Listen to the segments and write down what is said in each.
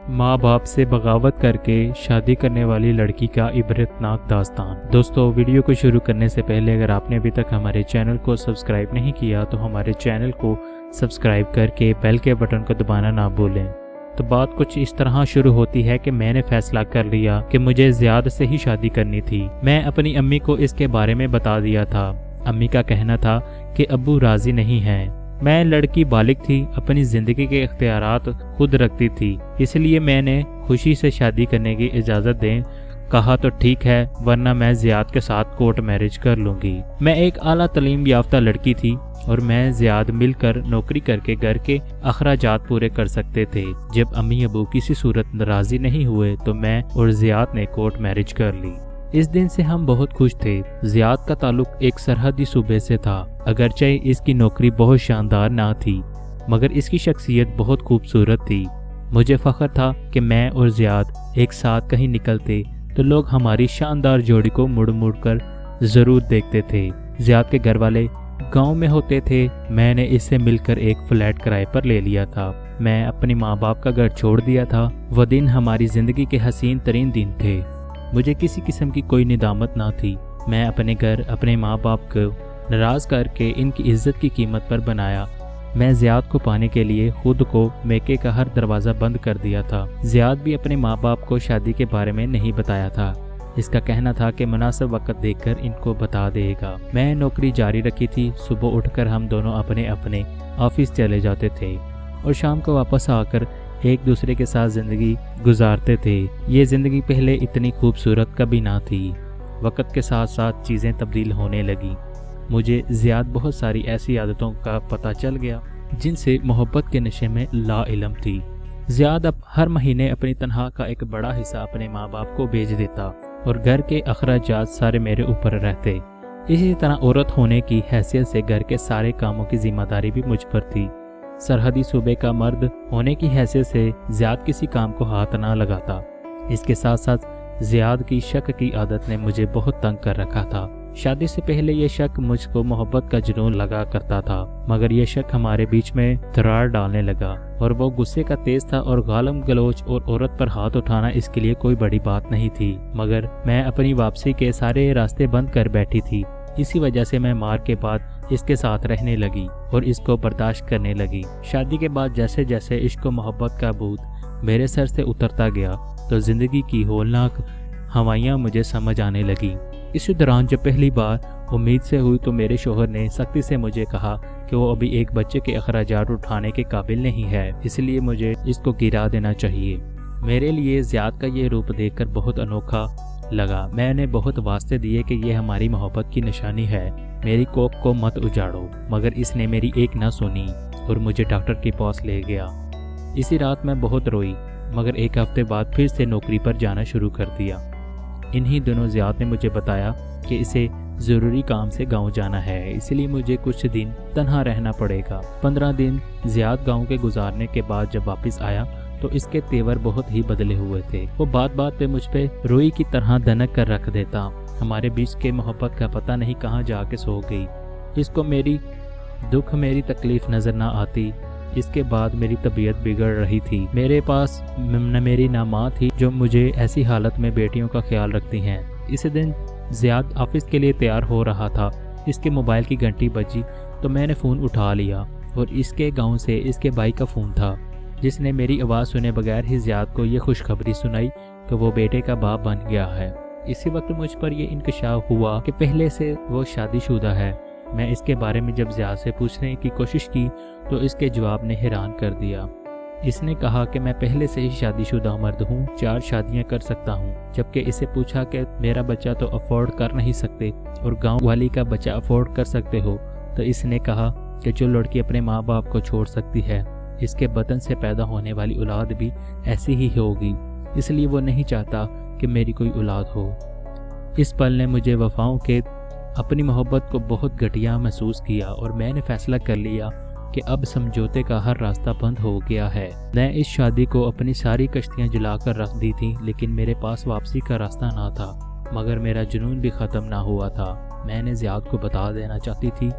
माँ बाप से बगावत करके शादी करने वाली लड़की का इबरतनाक दास्तान। दोस्तों, वीडियो को शुरू करने से पहले अगर आपने अभी तक हमारे चैनल को सब्सक्राइब नहीं किया तो हमारे चैनल को सब्सक्राइब करके बेल के बटन को दबाना ना भूलें। तो बात कुछ इस तरह शुरू होती है कि मैंने फैसला कर लिया कि मुझे ज़ियाद से ही शादी करनी थी। मैं अपनी अम्मी को इसके बारे में बता दिया था। अम्मी का कहना था कि अब्बू राज़ी नहीं हैं। मैं लड़की बालिग थी, अपनी ज़िंदगी के इख्तियारात खुद रखती थी, इसलिए मैंने खुशी से शादी करने की इजाज़त दें। कहा तो ठीक है, वरना मैं ज़ियाद के साथ कोर्ट मैरिज कर लूँगी। मैं एक आला तलीम याफ्ता लड़की थी और मैं ज़ियाद मिलकर नौकरी करके घर के अखराजात पूरे कर सकते थे। जब अम्मी अबू किसी सूरत राज़ी नहीं हुए तो मैं और ज़ियाद ने कोर्ट मैरिज कर ली। इस दिन से हम बहुत खुश थे। ज़ियाद का ताल्लुक एक सरहदी सूबे से था। अगरचे इसकी नौकरी बहुत शानदार ना थी, मगर इसकी शख्सियत बहुत खूबसूरत थी। मुझे फ़ख्र था कि मैं और ज़ियाद एक साथ कहीं निकलते तो लोग हमारी शानदार जोड़ी को मुड़ मुड़ कर ज़रूर देखते थे। ज़ियाद के घर वाले गांव में होते थे। मैंने इससे मिलकर एक फ्लैट किराए पर ले लिया था। मैं अपने माँ बाप का घर छोड़ दिया था। वह दिन हमारी ज़िंदगी के हसीन तरीन दिन थे। मुझे किसी किस्म की कोई निदामत ना थी। मैं अपने घर अपने माँ बाप को नाराज़ करके इनकी इज्जत की कीमत पर बनाया। मैं ज़ियाद को पाने के लिए खुद को मेके का हर दरवाज़ा बंद कर दिया था। ज़ियाद भी अपने माँ बाप को शादी के बारे में नहीं बताया था। इसका कहना था कि मुनासिब वक्त देखकर इनको बता देगा। मैं नौकरी जारी रखी थी। सुबह उठकर हम दोनों अपने अपने ऑफिस चले जाते थे और शाम को वापस आकर एक दूसरे के साथ ज़िंदगी गुजारते थे। ये ज़िंदगी पहले इतनी खूबसूरत कभी ना थी। वक्त के साथ साथ चीज़ें तब्दील होने लगी। मुझे ज़ियाद बहुत सारी ऐसी आदतों का पता चल गया जिनसे मोहब्बत के नशे में ला इल्म थी। ज़ियाद अब हर महीने अपनी तनख्वाह का एक बड़ा हिस्सा अपने माँ बाप को भेज देता और घर के अखराजात सारे मेरे ऊपर रहते। इसी तरह औरत होने की हैसियत से घर के सारे कामों की जिम्मेदारी भी मुझ पर थी। सरहदी सूबे का मर्द होने की हैसियत से ज़ियाद किसी काम को हाथ ना लगाता। इसके साथ साथ ज़ियाद की शक की आदत ने मुझे बहुत तंग कर रखा था। शादी से पहले ये शक मुझको मोहब्बत का जुनून लगा करता था, मगर यह शक हमारे बीच में दरार डालने लगा और वो गुस्से का तेज था और गालम गलोच और औरत पर हाथ उठाना इसके लिए कोई बड़ी बात नहीं थी। मगर मैं अपनी वापसी के सारे रास्ते बंद कर बैठी थी। इसी वजह से मैं मार के बाद इसके साथ रहने लगी और इसको बर्दाश्त करने लगी। शादी के बाद जैसे जैसे इश्क व मोहब्बत का भूत मेरे सर से उतरता गया तो जिंदगी की होलनाक हवाइयाँ मुझे समझ आने लगी। इसी दौरान जब पहली बार उम्मीद से हुई तो मेरे शोहर ने सख्ती से मुझे कहा कि वो अभी एक बच्चे के अखराजात उठाने के काबिल नहीं है, इसलिए मुझे इसको गिरा देना चाहिए। मेरे लिए ज़ियाद का ये रूप देखकर बहुत अनोखा लगा। मैंने बहुत वास्ते दिए कि ये हमारी मोहब्बत की निशानी है, मेरी कोख को मत उजाड़ो, मगर इसने मेरी एक ना सुनी और मुझे डॉक्टर के पास ले गया। इसी रात मैं बहुत रोई, मगर एक हफ्ते बाद फिर से नौकरी पर जाना शुरू कर दिया। इन्हीं दिनों ज़ियाद ने मुझे बताया कि इसे ज़रूरी काम से गांव जाना है, इसलिए मुझे कुछ दिन तन्हा रहना पड़ेगा। 15 दिन ज़ियाद गांव के गुजारने के बाद जब वापस आया तो इसके तेवर बहुत ही बदले हुए थे। वो बात बात पे मुझ पे रोई की तरह दनक कर रख देता। हमारे बीच के मोहब्बत का पता नहीं कहाँ जाके सो गई। इसको मेरी दुख मेरी तकलीफ नज़र ना आती। इसके बाद मेरी तबीयत बिगड़ रही थी। मेरे पास मेरी ना माँ थी जो मुझे ऐसी हालत में बेटियों का ख्याल रखती हैं। इसी दिन ज़ियाद ऑफिस के लिए तैयार हो रहा था। इसके मोबाइल की घंटी बजी तो मैंने फ़ोन उठा लिया और इसके गाँव से इसके भाई का फ़ोन था, जिसने मेरी आवाज़ सुने बगैर ही ज़ियाद को ये खुशखबरी सुनाई कि वो बेटे का बाप बन गया है। इसी वक्त मुझ पर यह इंकशाफ हुआ कि पहले से वो शादीशुदा है। मैं इसके बारे में जब ज़ियाद से पूछने की कोशिश की तो इसके जवाब ने हैरान कर दिया। इसने कहा कि मैं पहले से ही शादीशुदा मर्द हूँ, 4 शादियाँ कर सकता हूँ। जबकि इसे पूछा कि मेरा बच्चा तो अफोर्ड कर नहीं सकते और गाँव वाली का बच्चा अफोर्ड कर सकते हो, तो इसने कहा कि जो लड़की अपने माँ बाप को छोड़ सकती है, इसके बदन से पैदा होने वाली औलाद भी ऐसी ही होगी, इसलिए वो नहीं चाहता कि मेरी कोई औलाद हो। इस पल ने मुझे वफाओं के अपनी मोहब्बत को बहुत घटिया महसूस किया और मैंने फैसला कर लिया कि अब समझौते का हर रास्ता बंद हो गया है। मैं इस शादी को अपनी सारी कश्तियाँ जलाकर रख दी थी, लेकिन मेरे पास वापसी का रास्ता ना था। मगर मेरा जुनून भी ख़त्म ना हुआ था। मैंने ज़ियाद को बता देना चाहती थी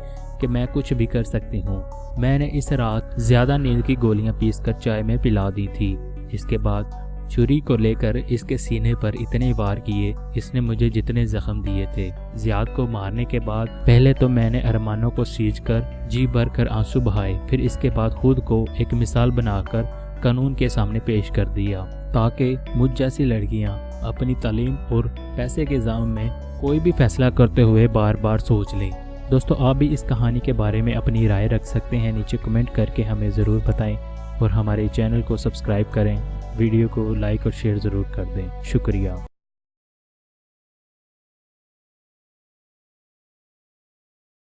कि मैं कुछ भी कर सकती हूँ। मैंने इस रात ज़्यादा नींद की गोलियाँ पीसकर चाय में पिला दी थी। इसके बाद छुरी को लेकर इसके सीने पर इतने वार किए इसने मुझे जितने जख्म दिए थे। जियाद को मारने के बाद पहले तो मैंने अरमानों को सींच कर जी भर कर आंसू बहाए, फिर इसके बाद खुद को एक मिसाल बनाकर कानून के सामने पेश कर दिया ताकि मुझ जैसी लड़कियां अपनी तालीम और पैसे के जाम में कोई भी फैसला करते हुए बार बार सोच लें। दोस्तों, आप भी इस कहानी के बारे में अपनी राय रख सकते हैं, नीचे कमेंट करके हमें ज़रूर बताएं और हमारे चैनल को सब्सक्राइब करें। वीडियो को लाइक और शेयर ज़रूर कर दें। शुक्रिया।